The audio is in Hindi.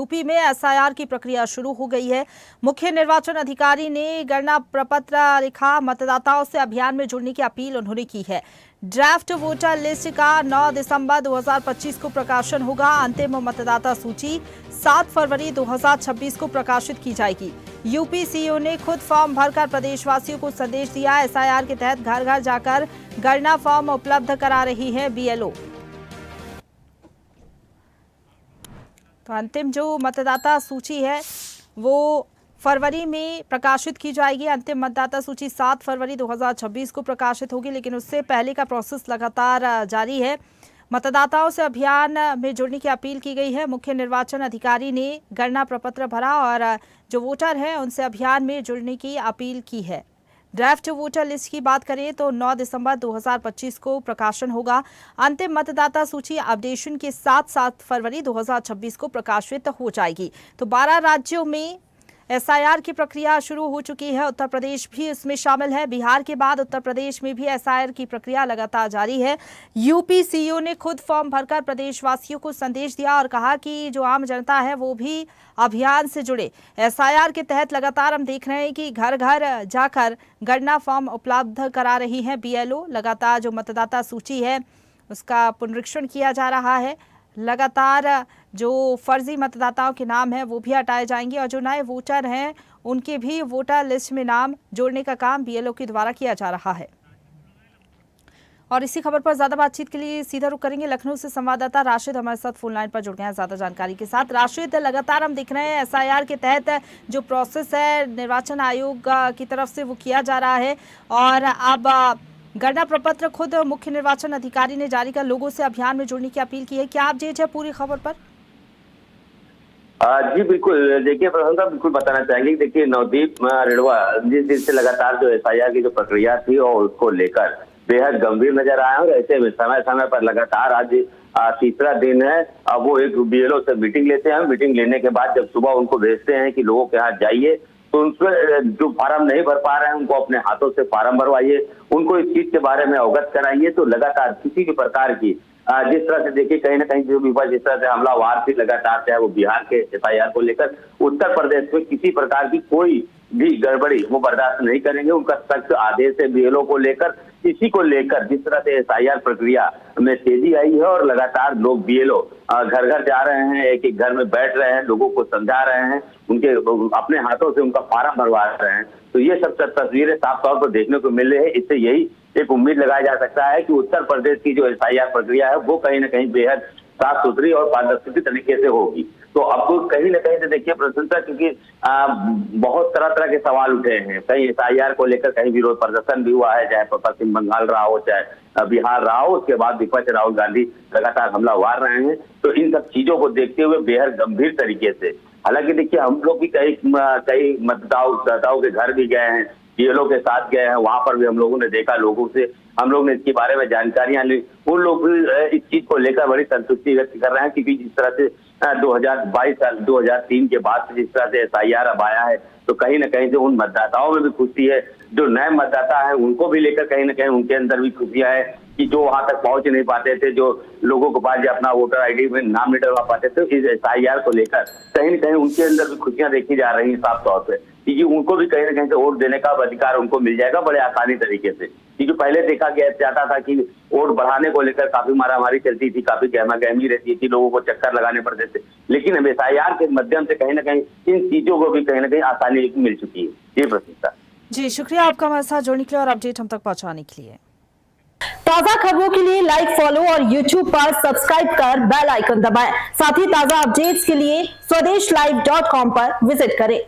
यूपी में एसआईआर की प्रक्रिया शुरू हो गई है। मुख्य निर्वाचन अधिकारी ने गणना प्रपत्र लिखा, मतदाताओं से अभियान में जुड़ने की अपील उन्होंने की है। ड्राफ्ट वोटर लिस्ट का 9 दिसंबर 2025 को प्रकाशन होगा। अंतिम मतदाता सूची 7 फरवरी 2026 को प्रकाशित की जाएगी। यूपी सीईओ ने खुद फॉर्म भरकर प्रदेशवासियों को संदेश दिया। एसआईआर के तहत घर घर जाकर गणना फॉर्म उपलब्ध करा रही है बीएलओ। तो अंतिम जो मतदाता सूची है वो फरवरी में प्रकाशित की जाएगी। अंतिम मतदाता सूची 7 फरवरी 2026 को प्रकाशित होगी, लेकिन उससे पहले का प्रोसेस लगातार जारी है। मतदाताओं से अभियान में जुड़ने की अपील की गई है। मुख्य निर्वाचन अधिकारी ने गणना प्रपत्र भरा और जो वोटर हैं उनसे अभियान में जुड़ने की अपील की है। ड्राफ्ट वोटर लिस्ट की बात करें तो 9 दिसंबर 2025 को प्रकाशन होगा। अंतिम मतदाता सूची अपडेशन के साथ 7 फरवरी 2026 को प्रकाशित हो जाएगी। तो 12 राज्यों में एसआईआर की प्रक्रिया शुरू हो चुकी है। उत्तर प्रदेश भी इसमें शामिल है। बिहार के बाद उत्तर प्रदेश में भी एसआईआर की प्रक्रिया लगातार जारी है। यूपी सीईओ ने खुद फॉर्म भरकर प्रदेशवासियों को संदेश दिया और कहा कि जो आम जनता है वो भी अभियान से जुड़े। एसआईआर के तहत लगातार हम देख रहे हैं कि घर घर जाकर गणना फॉर्म उपलब्ध करा रही है बीएलओ। लगातार जो मतदाता सूची है उसका पुनरीक्षण किया जा रहा है। लगातार जो फर्जी मतदाताओं के नाम हैं वो भी हटाए जाएंगे और जो नए वोटर हैं उनके भी वोटर लिस्ट में नाम जोड़ने का काम बीएलओ के द्वारा किया जा रहा है। और इसी खबर पर ज्यादा बातचीत के लिए सीधा रुख करेंगे। लखनऊ से संवाददाता राशिद हमारे साथ फोन लाइन पर जुड़ गए हैं ज्यादा जानकारी के साथ। राशिद, लगातार हम देख रहे हैं एसआईआर के तहत जो प्रोसेस है निर्वाचन आयोग की तरफ से वो किया जा रहा है और अब गणना प्रपत्र खुद मुख्य निर्वाचन अधिकारी ने जारी कर लोगों से अभियान में जुड़ने की अपील की है। क्या अपडेट है पूरी खबर पर? जी बिल्कुल, देखिए प्रसन्न साहब बिल्कुल बताना चाहेंगे। देखिए नवदीप रेणुआ जिस दिन से लगातार जो एसआईआर की जो प्रक्रिया थी और उसको लेकर बेहद गंभीर नजर आया और ऐसे में समय समय पर लगातार आज तीसरा दिन है। अब वो एक बीएलओ से मीटिंग लेते हैं। मीटिंग लेने के बाद जब सुबह उनको भेजते हैं कि लोगों के यहाँ जाइए तो उनसे जो फार्म नहीं भर पा रहे हैं उनको अपने हाथों से फार्म भरवाइए, उनको इस चीज के बारे में अवगत कराइए। तो लगातार किसी भी प्रकार की जिस तरह से देखिए कहीं ना कहीं जो विपक्ष जिस तरह से हमलावार थी लगातार, चाहे वो बिहार के एसआईआर को लेकर, उत्तर प्रदेश में किसी प्रकार की कोई भी गड़बड़ी वो बर्दाश्त नहीं करेंगे। उनका सख्त आदेश है बीएलओ को लेकर। इसी को लेकर जिस तरह से एसआईआर प्रक्रिया में तेजी आई है और लगातार लोग बीएलओ घर घर जा रहे हैं, एक एक घर में बैठ रहे हैं, लोगों को समझा रहे हैं, उनके अपने हाथों से उनका फार्म भरवा रहे हैं। तो ये सब तस्वीरें साफ तौर पर देखने को मिल रही है। इससे यही एक उम्मीद लगाया जा सकता है कि उत्तर प्रदेश की जो एसआईआर प्रक्रिया है वो कहीं ना कहीं बेहद साफ सुथरी और पारदर्शी तरीके से होगी। तो अब तो कहीं ना कहीं से देखिए प्रशंसा, क्योंकि बहुत तरह तरह के सवाल उठे हैं। कहीं एसआईआर को लेकर कहीं विरोध प्रदर्शन भी हुआ है, चाहे पश्चिम बंगाल रहा हो चाहे बिहार रहा हो। उसके बाद विपक्ष राहुल गांधी लगातार हमलावार रहे हैं। तो इन सब चीजों को देखते हुए बेहद गंभीर तरीके से, हालांकि देखिए हम लोग भी कई मतदाताओं के घर भी गए हैं, बीएलओ के साथ गए हैं, वहां पर भी हम लोगों ने देखा, लोगों से हम लोग ने इसके बारे में जानकारियां ली। उन लोग भी इस चीज को लेकर बड़ी संतुष्टि व्यक्त कर रहे हैं, क्योंकि जिस तरह से 2022 साल 2003 के बाद से जिस तरह से एसआईआर अब आया है तो कहीं ना कहीं से उन मतदाताओं में भी खुशी है। जो नए मतदाता है उनको भी लेकर कहीं ना कहीं उनके अंदर भी खुशियां है कि जो वहां तक पहुंच नहीं पाते थे, जो लोगों के पास अपना वोटर आईडी में नाम नहीं डलवा पाते थे, इस एसआईआर को लेकर कहीं ना कहीं उनके अंदर भी खुशियां देखी जा रही हैं साफ तौर पे, क्योंकि उनको भी कहीं ना कहीं से वोट देने का अधिकार उनको मिल जाएगा बड़े आसानी तरीके से। क्योंकि पहले देखा गया जाता था कि वोट बढ़ाने को लेकर काफी मारामारी चलती थी, काफी गहमा गहमी रहती थी, लोगों को चक्कर लगाने पड़ते थे। लेकिन अब एसआईआर के माध्यम से कहीं ना कहीं इन चीजों को भी कहीं ना कहीं आसानी मिल चुकी है। ये प्रसन्नता जी, शुक्रिया आपका हमारे साथ जुड़ने के लिए और अपडेट हम तक पहुंचाने के लिए। ताजा खबरों के लिए लाइक, फॉलो और YouTube पर सब्सक्राइब कर बेल आइकन दबाएं। साथ ही ताजा अपडेट्स के लिए स्वदेशलाइव.com पर विजिट करें।